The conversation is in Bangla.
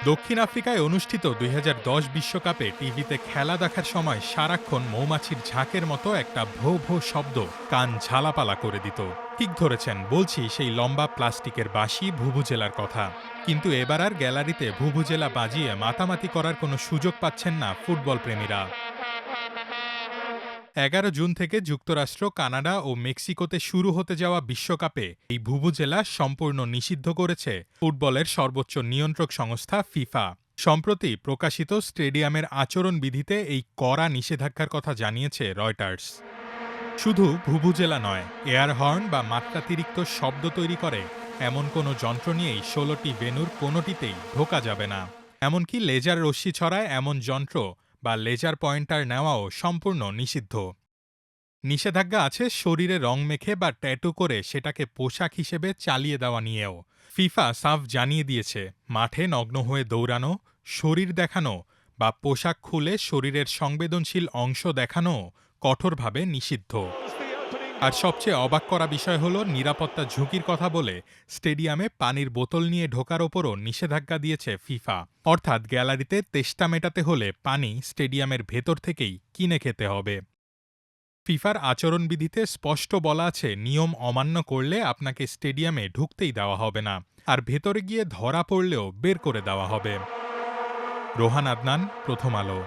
দক্ষিণ আফ্রিকায় অনুষ্ঠিত ২০১০ বিশ্বকাপে টিভিতে খেলা দেখার সময় সারাক্ষণ মৌমাছির ঝাঁকের মতো একটা ভো ভো শব্দ কান ঝালাপালা করে দিত। ঠিক ধরেছেন, বলছি সেই লম্বা প্লাস্টিকের বাঁশি ভুভুজেলার কথা। কিন্তু এবার আর গ্যালারিতে ভুভুজেলা বাজিয়ে মাতামাতি করার কোনো সুযোগ পাচ্ছেন না ফুটবল প্রেমীরা। ১১ জুন থেকে যুক্তরাষ্ট্র, কানাডা ও মেক্সিকোতে শুরু হতে যাওয়া বিশ্বকাপে এই ভুভুজেলা সম্পূর্ণ নিষিদ্ধ করেছে ফুটবলের সর্বোচ্চ নিয়ন্ত্রক সংস্থা ফিফা। সম্প্রতি প্রকাশিত স্টেডিয়ামের আচরণবিধিতে এই কড়া নিষেধাজ্ঞার কথা জানিয়েছে রয়টার্স। শুধু ভুভুজেলা নয়, এয়ার হর্ন বা মাত্রাতিরিক্ত শব্দ তৈরি করে এমন কোনো যন্ত্র নিয়েই ১৬টি ভেন্যুর কোনোটিতেই ঢোকা যাবে না। এমনকি লেজার রশ্মি ছড়ায় এমন যন্ত্র বা লেজার পয়েন্টার নেওয়াও সম্পূর্ণ নিষিদ্ধ। নিষেধাজ্ঞা আছে শরীরে রং মেখে বা ট্যাটু করে সেটাকে পোশাক হিসেবে চালিয়ে দেওয়া নিয়েও। ফিফা সাফ জানিয়ে দিয়েছে, মাঠে নগ্ন হয়ে দৌড়ানো, শরীর দেখানো বা পোশাক খুলে শরীরের সংবেদনশীল অংশ দেখানো কঠোরভাবে নিষিদ্ধ। আর সবচেয়ে অবাক করা বিষয় হলো, নিরাপত্তা ঝুঁকির কথা বলে স্টেডিয়ামে পানির বোতল নিয়ে ঢোকার ওপরও নিষেধাজ্ঞা দিয়েছে ফিফা। অর্থাৎ গ্যালারিতে তেষ্টা মেটাতে হলে পানি স্টেডিয়ামের ভেতর থেকেই কিনে খেতে হবে। ফিফার আচরণবিধিতে স্পষ্ট বলা আছে, নিয়ম অমান্য করলে আপনাকে স্টেডিয়ামে ঢুকতেই দেওয়া হবে না, আর ভেতরে গিয়ে ধরা পড়লেও বের করে দেওয়া হবে। রোহান আদনান, প্রথম আলো।